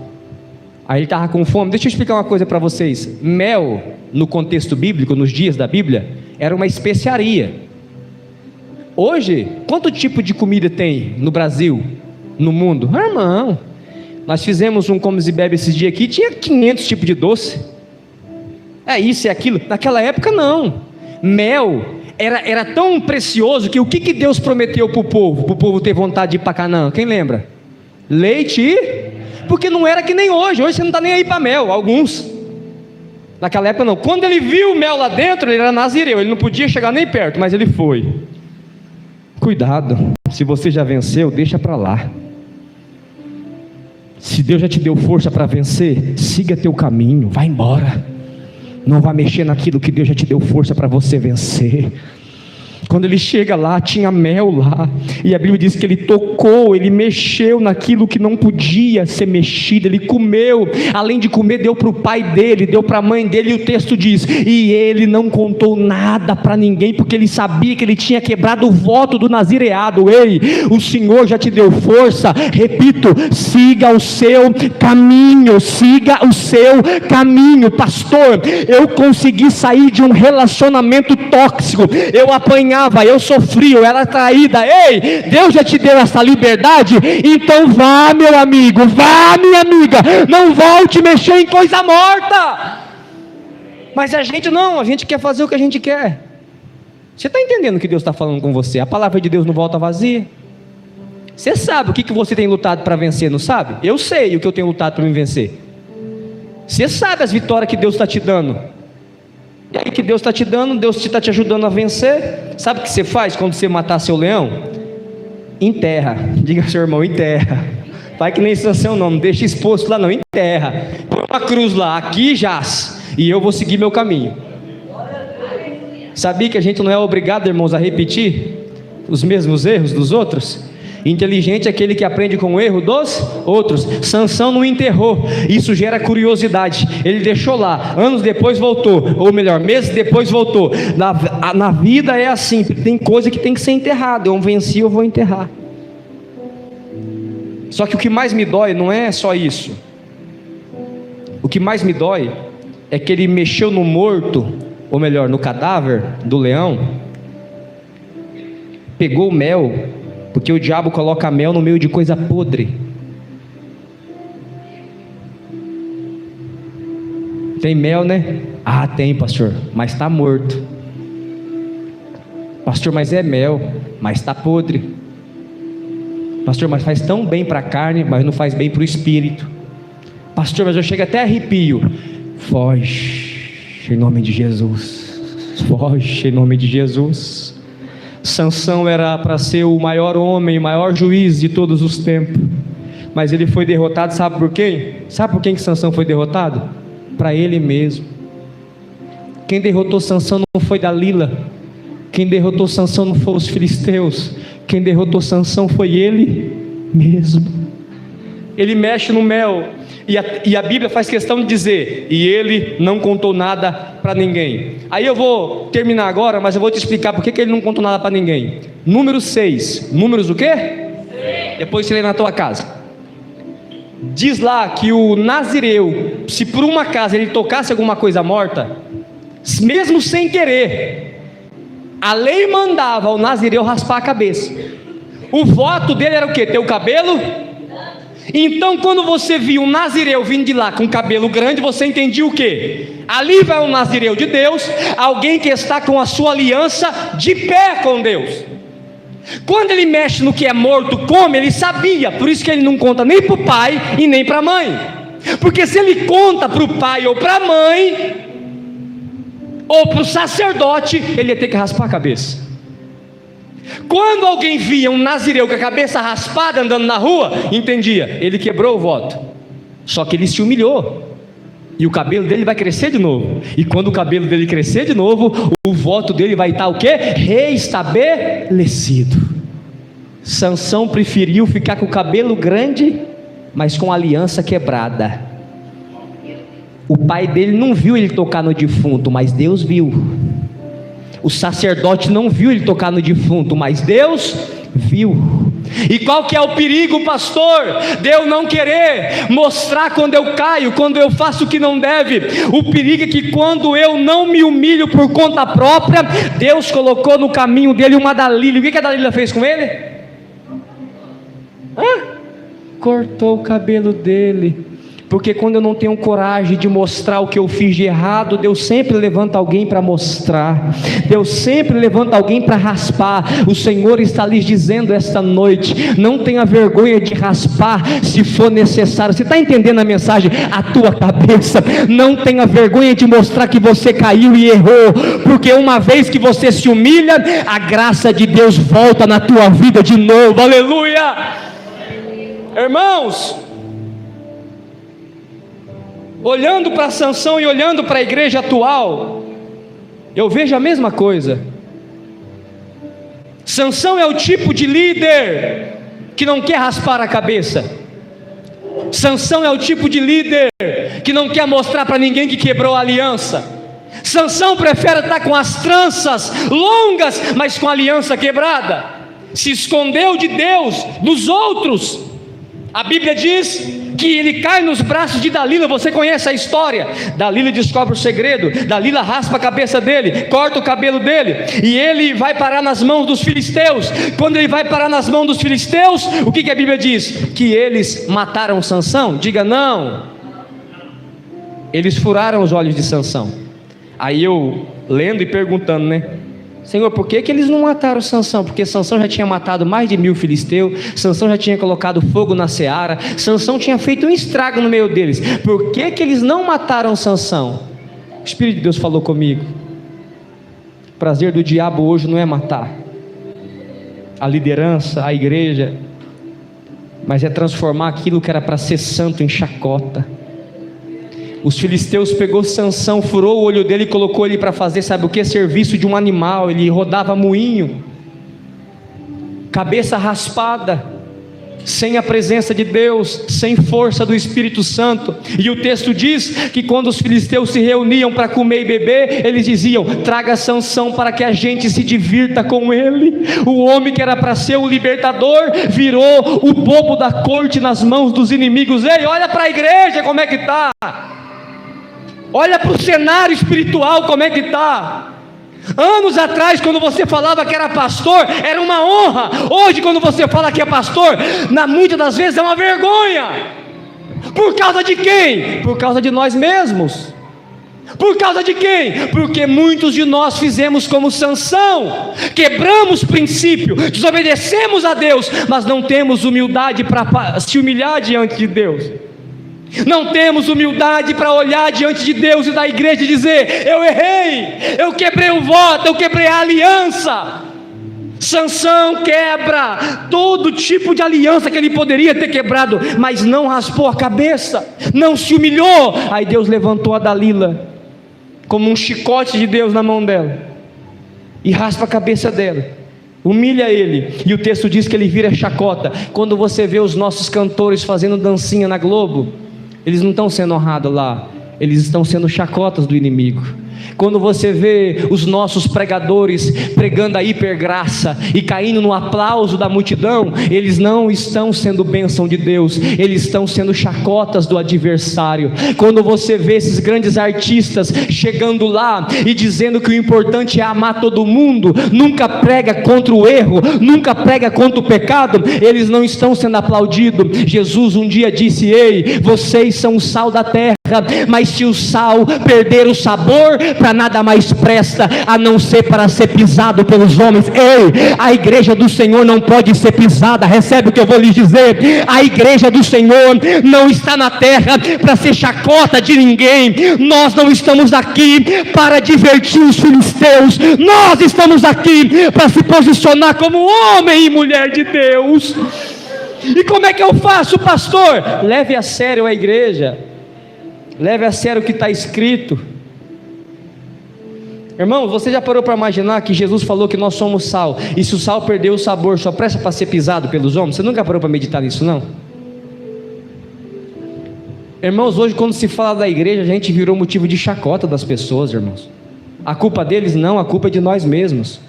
Aí ele estava com fome. Deixa eu explicar uma coisa para vocês. Mel, no contexto bíblico, nos dias da Bíblia, era uma especiaria. Hoje, quanto tipo de comida tem no Brasil, no mundo? Irmão, nós fizemos um comes e bebe esses dias aqui, tinha 500 tipos de doce. É isso, é aquilo. Naquela época não. Mel era tão precioso que o que Deus prometeu para o povo ter vontade de ir para Canaã? Quem lembra? Leite, porque não era que nem hoje você não está nem aí para mel, alguns. Naquela época não. Quando ele viu o mel lá dentro, ele era nazireu, ele não podia chegar nem perto, mas ele foi. Cuidado, se você já venceu, deixa para lá. Se Deus já te deu força para vencer, siga teu caminho, vai embora. Não vai mexer naquilo que Deus já te deu força para você vencer. Quando ele chega lá, tinha mel lá, e a Bíblia diz que ele tocou, ele mexeu naquilo que não podia ser mexido, ele comeu, além de comer, deu para o pai dele, deu para a mãe dele, e o texto diz, e ele não contou nada para ninguém, porque ele sabia que ele tinha quebrado o voto do nazireado. Ei, o Senhor já te deu força, repito, siga o seu caminho, siga o seu caminho. Pastor, eu consegui sair de um relacionamento tóxico, eu apanhava, eu sofri, eu era traída. Ei, Deus já te deu essa liberdade, então vá, meu amigo, vá, minha amiga, não volte a mexer em coisa morta. Mas a gente quer fazer o que a gente quer. Você está entendendo o que Deus está falando com você? A palavra de Deus não volta vazia. Você sabe o que você tem lutado para vencer, não sabe? Eu sei o que eu tenho lutado para me vencer. Você sabe as vitórias que Deus está te dando. E aí que Deus está te dando, Deus está te ajudando a vencer. Sabe o que você faz quando você matar seu leão? Enterra. Diga ao seu irmão, enterra. Vai que nem Sansão não deixa exposto lá não, enterra. Põe uma cruz lá, aqui jaz, e eu vou seguir meu caminho. Sabia que a gente não é obrigado, irmãos, a repetir os mesmos erros dos outros? Inteligente é aquele que aprende com o erro dos outros. Sansão não enterrou, isso gera curiosidade. Ele deixou lá, anos depois voltou, ou melhor, meses depois voltou. Na vida é assim, tem coisa que tem que ser enterrada. Eu venci, eu vou enterrar. Só que o que mais me dói não é só isso. O que mais me dói é que ele mexeu no morto, ou melhor, no cadáver do leão, pegou o mel, porque o diabo coloca mel no meio de coisa podre. Tem mel, né? Ah, tem, pastor, mas está morto. Pastor, mas é mel, mas está podre. Pastor, mas faz tão bem para a carne, mas não faz bem para o espírito. Pastor, mas eu chego até arrepio. Foge, em nome de Jesus. Foge, em nome de Jesus. Sansão era para ser o maior homem, o maior juiz de todos os tempos, mas ele foi derrotado, sabe por quem? Sabe por quem que Sansão foi derrotado? Para ele mesmo. Quem derrotou Sansão não foi Dalila, quem derrotou Sansão não foi os filisteus, quem derrotou Sansão foi ele mesmo. Ele mexe no mel, E a Bíblia faz questão de dizer: e ele não contou nada para ninguém. Aí eu vou terminar agora, mas eu vou te explicar por que ele não contou nada para ninguém. Número 6. Números o quê? 6. Depois você lê na tua casa. Diz lá que o nazireu, se por uma acaso ele tocasse alguma coisa morta, mesmo sem querer, a lei mandava o nazireu raspar a cabeça. O voto dele era o quê? Ter o cabelo. Então quando você viu um nazireu vindo de lá com cabelo grande, você entendia o quê? Ali vai um nazireu de Deus, alguém que está com a sua aliança de pé com Deus. Quando ele mexe no que é morto, come, ele sabia, por isso que ele não conta nem para o pai e nem para a mãe, porque se ele conta para o pai ou para a mãe, ou para o sacerdote, ele ia ter que raspar a cabeça. Quando alguém via um nazireu com a cabeça raspada andando na rua, entendia, ele quebrou o voto. Só que ele se humilhou, e o cabelo dele vai crescer de novo. E quando o cabelo dele crescer de novo, o voto dele vai estar o quê? Reestabelecido. Sansão preferiu ficar com o cabelo grande, mas com a aliança quebrada. O pai dele não viu ele tocar no defunto, mas Deus viu. O sacerdote não viu ele tocar no defunto, mas Deus viu. E qual que é o perigo, pastor? De eu não querer mostrar quando eu caio, quando eu faço o que não deve. O perigo é que quando eu não me humilho por conta própria, Deus colocou no caminho dele uma Dalila. O que a Dalila fez com ele? Cortou o cabelo dele. Porque quando eu não tenho coragem de mostrar o que eu fiz de errado, Deus sempre levanta alguém para mostrar, Deus sempre levanta alguém para raspar. O Senhor está lhes dizendo esta noite: não tenha vergonha de raspar se for necessário. Você está entendendo a mensagem? A tua cabeça. Não tenha vergonha de mostrar que você caiu e errou, porque uma vez que você se humilha, a graça de Deus volta na tua vida de novo. Aleluia! Irmãos, olhando para Sansão e olhando para a igreja atual, eu vejo a mesma coisa. Sansão é o tipo de líder que não quer raspar a cabeça. Sansão é o tipo de líder que não quer mostrar para ninguém que quebrou a aliança. Sansão prefere estar com as tranças longas, mas com a aliança quebrada. Se escondeu de Deus, dos outros. A Bíblia diz que ele cai nos braços de Dalila. Você conhece a história? Dalila descobre o segredo. Dalila raspa a cabeça dele, corta o cabelo dele, e ele vai parar nas mãos dos filisteus. Quando ele vai parar nas mãos dos filisteus, o que a Bíblia diz? Que eles mataram Sansão? Diga não. Eles furaram os olhos de Sansão. Aí eu lendo e perguntando, né? Senhor, por que eles não mataram Sansão? Porque Sansão já tinha matado mais de 1000 filisteus, Sansão já tinha colocado fogo na seara, Sansão tinha feito um estrago no meio deles. Por que eles não mataram Sansão? O Espírito de Deus falou comigo: o prazer do diabo hoje não é matar a liderança, a igreja, mas é transformar aquilo que era para ser santo em chacota. Os filisteus pegou Sansão, furou o olho dele e colocou ele para fazer, sabe o que? Serviço de um animal. Ele rodava moinho, cabeça raspada, sem a presença de Deus, sem força do Espírito Santo. E o texto diz que quando os filisteus se reuniam para comer e beber, eles diziam: traga Sansão para que a gente se divirta com ele. O homem que era para ser o libertador virou o bobo da corte nas mãos dos inimigos. Ei, olha para a igreja como é que está. Olha para o cenário espiritual como é que está. Anos atrás, quando você falava que era pastor, era uma honra. Hoje, quando você fala que é pastor, muitas das vezes é uma vergonha. Por causa de quem? Por causa de nós mesmos. Por causa de quem? Porque muitos de nós fizemos como Sansão, quebramos princípio, desobedecemos a Deus, mas não temos humildade para se humilhar diante de Deus. Não temos humildade para olhar diante de Deus e da igreja e dizer: eu errei, eu quebrei o voto, eu quebrei a aliança. Sansão quebra todo tipo de aliança que ele poderia ter quebrado, mas não raspou a cabeça, não se humilhou. Aí Deus levantou a Dalila como um chicote de Deus na mão dela e raspa a cabeça dela, humilha ele, e o texto diz que ele vira chacota. Quando você vê os nossos cantores fazendo dancinha na Globo, Eles não estão sendo honrados lá, eles estão sendo chacotas do inimigo. Quando você vê os nossos pregadores pregando a hipergraça e caindo no aplauso da multidão, eles não estão sendo bênção de Deus, eles estão sendo chacotas do adversário. Quando você vê esses grandes artistas chegando lá e dizendo que o importante é amar todo mundo, nunca prega contra o erro, nunca prega contra o pecado, eles não estão sendo aplaudidos. Jesus um dia disse: ei, vocês são o sal da terra, mas se o sal perder o sabor, para nada mais presta, a não ser para ser pisado pelos homens. Ei, a igreja do Senhor não pode ser pisada. Recebe o que eu vou lhes dizer? A igreja do Senhor não está na terra para ser chacota de ninguém. Nós não estamos aqui para divertir os filisteus, nós estamos aqui para se posicionar como homem e mulher de Deus. E como é que eu faço, pastor? Leve a sério a igreja, leve a sério o que está escrito. Irmão, você já parou para imaginar que Jesus falou que nós somos sal, e se o sal perdeu o sabor, só presta para ser pisado pelos homens? Você nunca parou para meditar nisso, não? Irmãos, hoje quando se fala da igreja, a gente virou motivo de chacota das pessoas, irmãos. A culpa deles não, a culpa é de nós mesmos.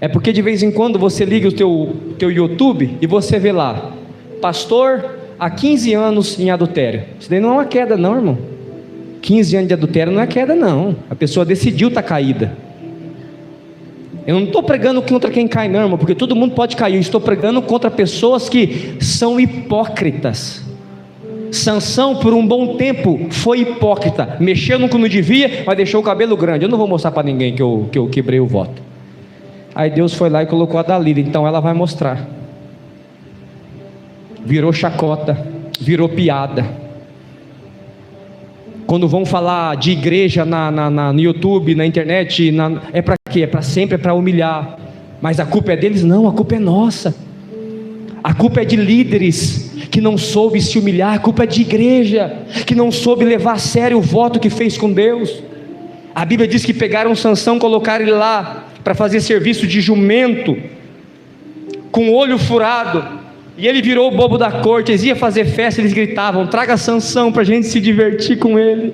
É porque de vez em quando você liga o teu YouTube e você vê lá: pastor há 15 anos em adultério. Isso daí não é uma queda não, irmão. 15 anos de adultério não é queda não, a pessoa decidiu estar caída. Eu não estou pregando contra quem cai não, irmão, porque todo mundo pode cair. Eu estou pregando contra pessoas que são hipócritas. Sansão por um bom tempo foi hipócrita, mexeu no que não devia, mas deixou o cabelo grande. Eu não vou mostrar para ninguém que eu quebrei o voto. Aí Deus foi lá e colocou a Dalila, então ela vai mostrar. Virou chacota, virou piada. Quando vão falar de igreja no YouTube, na internet, é para quê? É para sempre, é para humilhar. Mas a culpa é deles? Não, a culpa é nossa. A culpa é de líderes que não soube se humilhar. A culpa é de igreja que não soube levar a sério o voto que fez com Deus. A Bíblia diz que pegaram Sansão, colocaram ele lá para fazer serviço de jumento, com o olho furado. E ele virou o bobo da corte. Eles iam fazer festa, eles gritavam: traga Sansão para a gente se divertir com ele.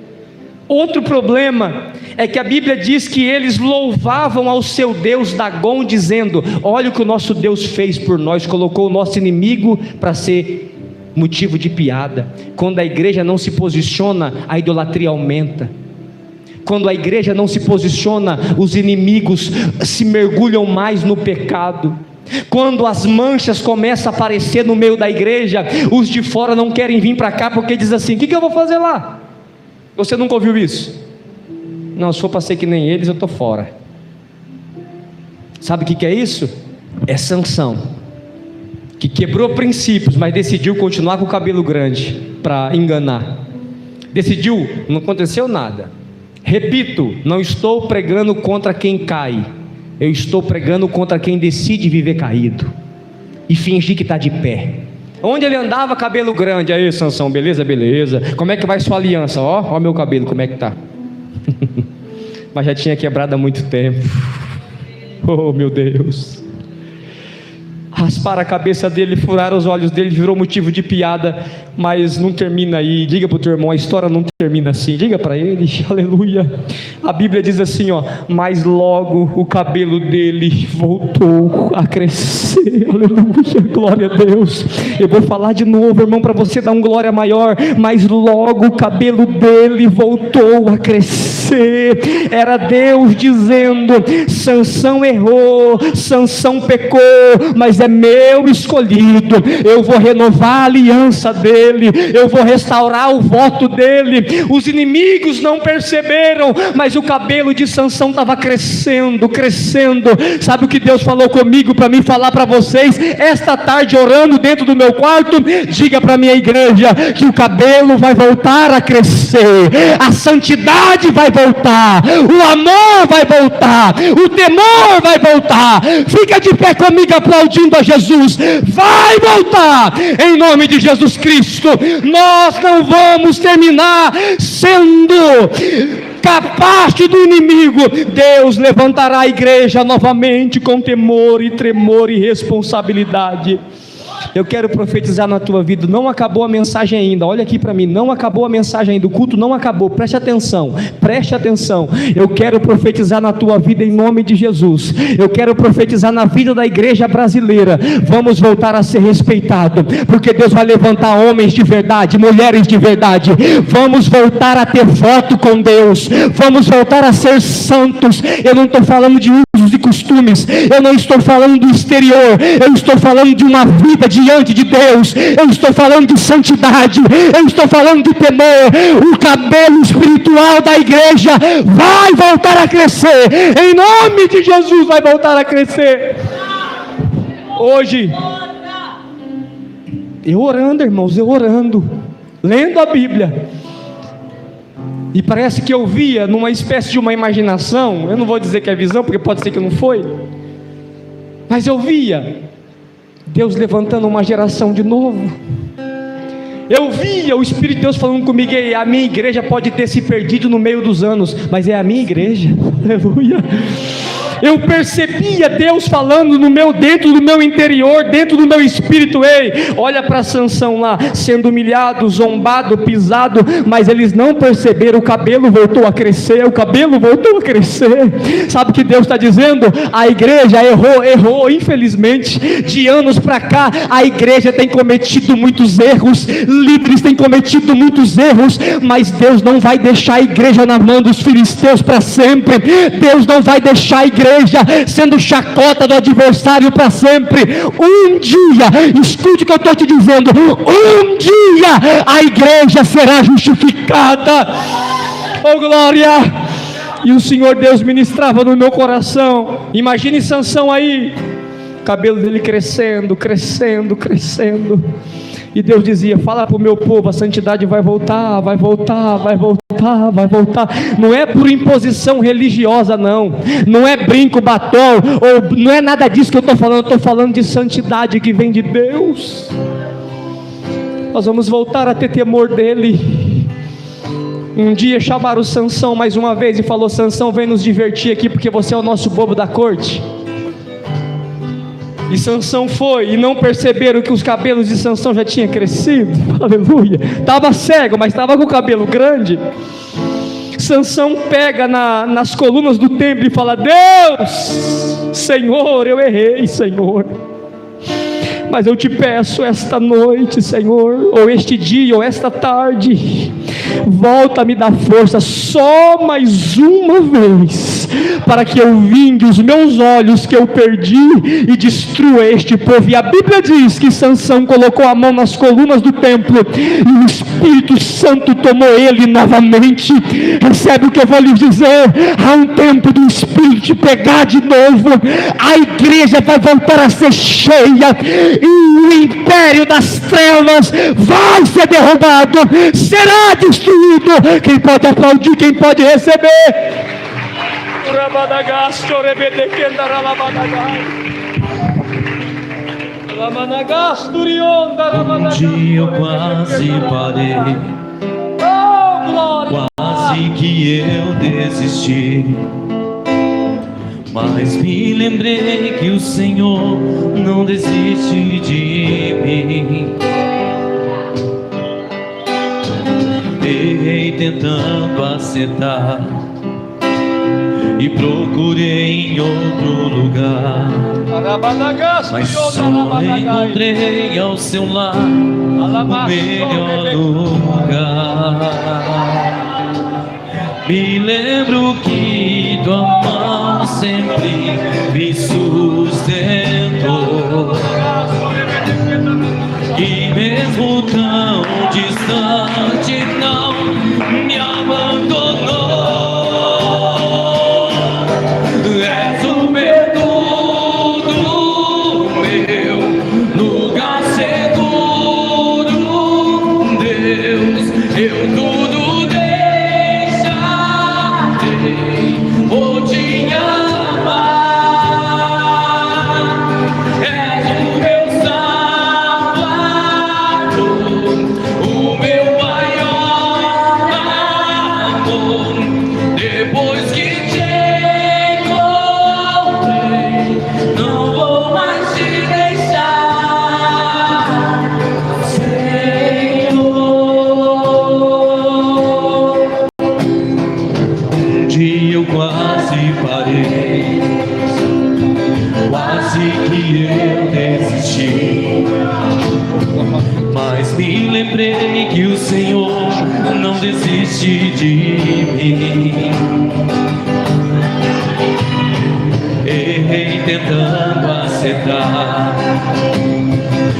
Outro problema é que a Bíblia diz que eles louvavam ao seu Deus Dagom, dizendo: olha o que o nosso Deus fez por nós, colocou o nosso inimigo para ser motivo de piada. Quando a igreja não se posiciona, a idolatria aumenta. Quando a igreja não se posiciona, os inimigos se mergulham mais no pecado. Quando as manchas começam a aparecer no meio da igreja, os de fora não querem vir para cá, porque diz assim: o que eu vou fazer lá? Você nunca ouviu isso? Não, se for para ser que nem eles, eu estou fora. Sabe o que é isso? É Sansão, que quebrou princípios, mas decidiu continuar com o cabelo grande, para enganar. Decidiu, não aconteceu nada. Repito, não estou pregando contra quem cai, eu estou pregando contra quem decide viver caído e fingir que está de pé. Onde ele andava, cabelo grande. Aí, Sansão, beleza? Beleza. Como é que vai sua aliança? Ó meu cabelo, como é que tá? Mas já tinha quebrado há muito tempo. Oh meu Deus. Rasparam a cabeça dele, furaram os olhos dele, virou motivo de piada. Mas não termina aí. Diga para o teu irmão, a história não termina assim. Diga para ele, aleluia. A Bíblia diz assim, mas logo o cabelo dele voltou a crescer. Aleluia, glória a Deus. Eu vou falar de novo, irmão, para você dar um glória maior. Mas logo o cabelo dele voltou a crescer. Era Deus dizendo: Sansão errou, Sansão pecou, mas é meu escolhido. Eu vou renovar a aliança dele, eu vou restaurar o voto dele. Os inimigos não perceberam, mas o cabelo de Sansão estava crescendo, crescendo. Sabe o que Deus falou comigo para mim falar para vocês esta tarde, orando dentro do meu quarto? Diga para minha igreja que o cabelo vai voltar a crescer, a santidade vai voltar, o amor vai voltar, o temor vai voltar. Fica de pé comigo aplaudindo a Jesus. Vai voltar em nome de Jesus Cristo. Nós não vamos terminar sendo capaz do inimigo. Deus levantará a igreja novamente com temor e tremor e responsabilidade. Eu quero profetizar na tua vida. Não acabou a mensagem ainda. Olha aqui para mim, não acabou a mensagem ainda. O culto não acabou. Preste atenção. Preste atenção. Eu quero profetizar na tua vida em nome de Jesus. Eu quero profetizar na vida da igreja brasileira. Vamos voltar a ser respeitado, porque Deus vai levantar homens de verdade, mulheres de verdade. Vamos voltar a ter voto com Deus. Vamos voltar a ser santos. Eu não estou falando de usos e costumes. Eu não estou falando do exterior. Eu estou falando de uma vida diante de Deus. Eu estou falando de santidade. Eu estou falando de temor. O cabelo espiritual da igreja vai voltar a crescer. Em nome de Jesus vai voltar a crescer. Hoje, eu orando, irmãos, eu orando, lendo a Bíblia, e parece que eu via numa espécie de uma imaginação. Eu não vou dizer que é visão, porque pode ser que não foi, mas eu via Deus levantando uma geração de novo. Eu via o Espírito de Deus falando comigo: a minha igreja pode ter se perdido no meio dos anos, mas é a minha igreja. Aleluia. Eu percebia Deus falando no meu, dentro do meu interior, dentro do meu espírito. Ei, olha para Sansão lá, sendo humilhado, zombado, pisado, mas eles não perceberam. O cabelo voltou a crescer, o cabelo voltou a crescer. Sabe o que Deus está dizendo? A igreja errou, infelizmente. De anos para cá, a igreja tem cometido muitos erros, líderes têm cometido muitos erros, mas Deus não vai deixar a igreja na mão dos filisteus para sempre. Deus não vai deixar a igreja sendo chacota do adversário para sempre. Um dia, escute o que eu estou te dizendo, um dia a igreja será justificada. Oh glória! E o Senhor Deus ministrava no meu coração. Imagine Sansão aí, o cabelo dele crescendo, crescendo, crescendo. E Deus dizia: fala para o meu povo, a santidade vai voltar, vai voltar, vai voltar, vai voltar. Não é por imposição religiosa, não. Não é brinco, batom, ou não é nada disso que eu estou falando. Eu estou falando de santidade que vem de Deus. Nós vamos voltar a ter temor dele. Um dia chamaram Sansão mais uma vez e falou: Sansão, vem nos divertir aqui, porque você é o nosso bobo da corte. E Sansão foi, e não perceberam que os cabelos de Sansão já tinham crescido. Aleluia. Estava cego, mas estava com o cabelo grande. Sansão pega nas colunas do templo e fala: Deus, Senhor, eu errei, Senhor, mas eu te peço esta noite, Senhor, ou este dia, ou esta tarde, volta a me dar força só mais uma vez, para que eu vingue os meus olhos que eu perdi e destrua este povo. E a Bíblia diz que Sansão colocou a mão nas colunas do templo e o Espírito Santo tomou ele novamente. Recebe o que eu vou lhe dizer: há um tempo do Espírito te pegar de novo. A igreja vai voltar a ser cheia e o império das trevas vai ser derrubado, será destruído. Quem pode aplaudir, quem pode receber? Um dia eu quase parei, quase que eu desisti, mas me lembrei que o Senhor não desiste de mim. Errei tentando acertar e procurei em outro lugar, mas só encontrei ao seu lado o melhor lugar. Me lembro que tua mão sempre me sustentou, e mesmo tão distante não me abandonou. És o meu tudo, meu lugar seguro, Deus, eu tudo deixarei, vou te amar. És o meu Salvador, o meu maior amor. Depois que te encontrei, não vou mais te deixar. Mas me lembrei que o Senhor não desiste de mim. Errei tentando acertar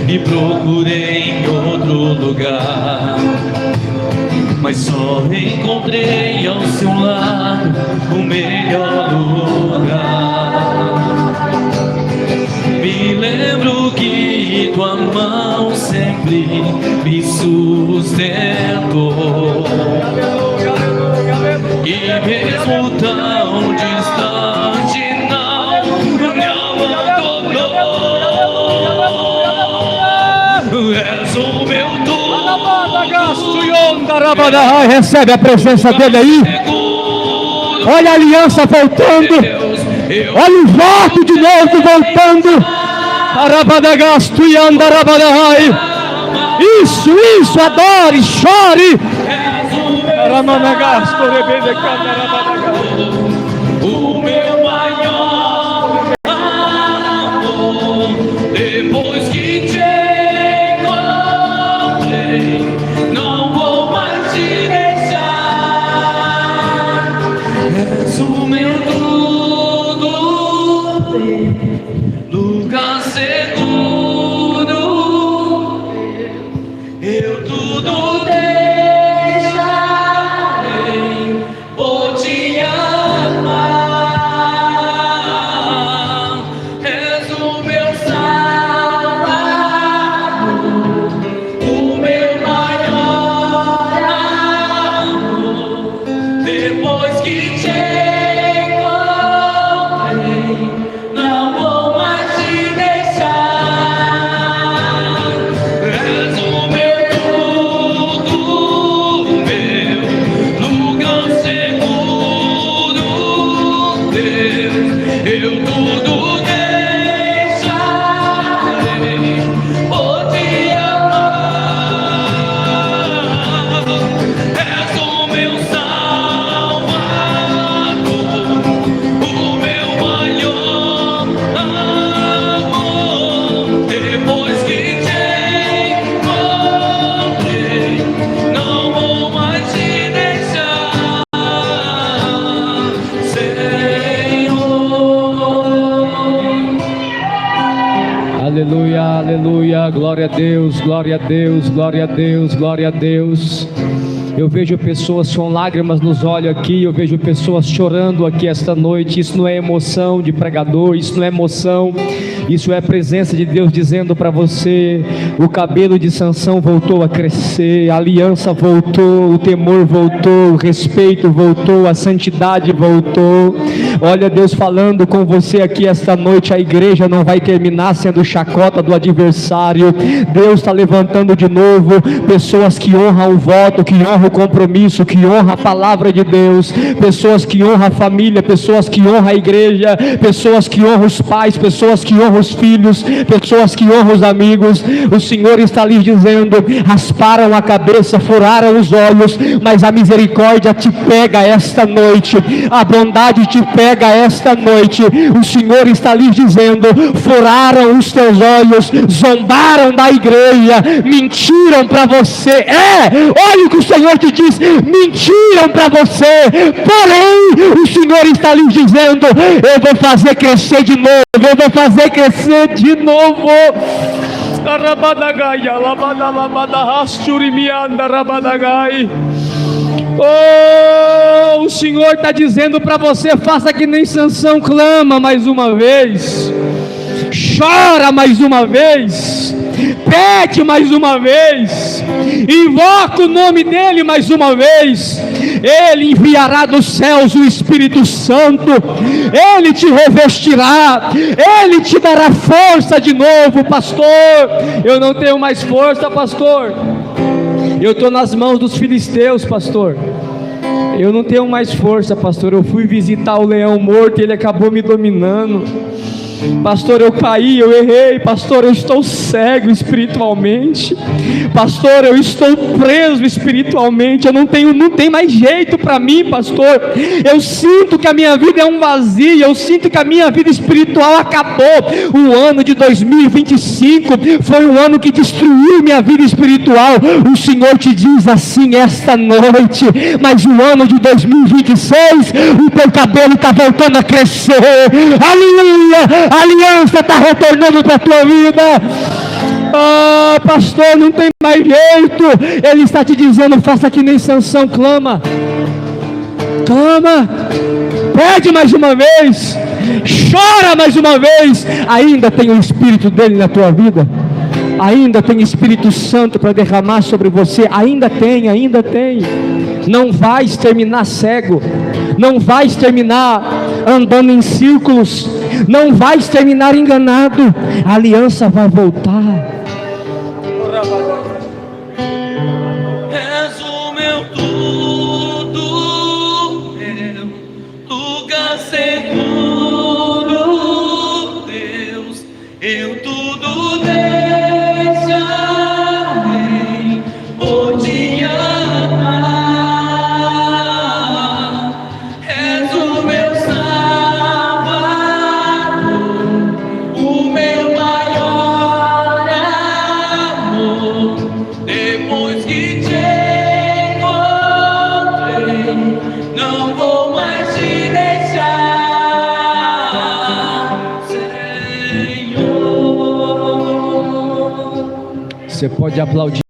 e procurei em outro lugar, mas só encontrei ao seu lado o melhor lugar. Me lembro que tua mão sempre me sustentou, e mesmo tão distante não me abandonou. És o meu tudo. Recebe a presença dele aí. Olha a aliança voltando. Olha o voto de novo voltando. Isso, adore, chore. O meu maior amor, depois que te encontrei, não vou mais te deixar. És o meu tudo, lugar seguro, eu tudo deixarei por te amar. És o meu salvador, o meu maior amor. Depois que te encontrei, não vou mais te deixar. És o meu tudo, meu lugar seguro, Deus, eu tudo deixarei por te amar. És o meu salvador, o meu maior amor. Depois que te encontrei, não vou mais te deixar, Senhor. Aleluia, aleluia, glória a Deus, glória a Deus, glória a Deus, glória a Deus. Eu vejo pessoas com lágrimas nos olhos aqui, eu vejo pessoas chorando aqui esta noite. Isso não é emoção de pregador, isso não é emoção, isso é a presença de Deus dizendo para você: o cabelo de Sansão voltou a crescer, a aliança voltou, o temor voltou, o respeito voltou, a santidade voltou. Olha Deus falando com você aqui esta noite. A igreja não vai terminar sendo chacota do adversário. Deus está levantando de novo pessoas que honram o voto, que honram o compromisso, que honram a palavra de Deus, pessoas que honram a família, pessoas que honram a igreja, pessoas que honram os pais, pessoas que honram os filhos, pessoas que honram os amigos. O Senhor está lhes dizendo: rasparam a cabeça, furaram os olhos, mas a misericórdia te pega esta noite, a bondade te pega esta noite. O Senhor está lhes dizendo: furaram os teus olhos, zombaram da igreja, mentiram para você. Olha o que o Senhor te diz: mentiram para você, porém o Senhor está lhes dizendo: eu vou fazer crescer de novo, eu vou fazer crescer de novo. Oh, o Senhor está dizendo para você: faça que nem Sansão, clama mais uma vez, chora mais uma vez, pede mais uma vez, invoca o nome dele mais uma vez. Ele enviará dos céus o Espírito Santo, ele te revestirá, ele te dará força de novo. Pastor, eu não tenho mais força, pastor, eu estou nas mãos dos filisteus, pastor, eu não tenho mais força, pastor, eu fui visitar o leão morto e ele acabou me dominando. Pastor, eu caí, eu errei. Pastor, eu estou cego espiritualmente. Pastor, eu estou preso espiritualmente. Eu não tem mais jeito para mim, pastor. Eu sinto que a minha vida é um vazio. Eu sinto que a minha vida espiritual acabou. O ano de 2025 foi um ano que destruiu minha vida espiritual. O Senhor te diz assim esta noite: mas o ano de 2026, o teu cabelo está voltando a crescer. Aleluia! A aliança está retornando para a tua vida. Ah, pastor, não tem mais jeito. Ele está te dizendo: faça que nem Sansão, clama, pede mais uma vez, chora mais uma vez. Ainda tem o Espírito dele na tua vida, ainda tem Espírito Santo para derramar sobre você, ainda tem. Não vais terminar cego, não vais terminar andando em círculos, não vais terminar enganado. A aliança vai voltar. És o meu tudo, meu lugar seguro, Deus. Eu tudo deixarei por te amar. És o meu salvador, o meu maior amor. Depois que te encontrei, não vou mais te deixar, Senhor. Você pode aplaudir.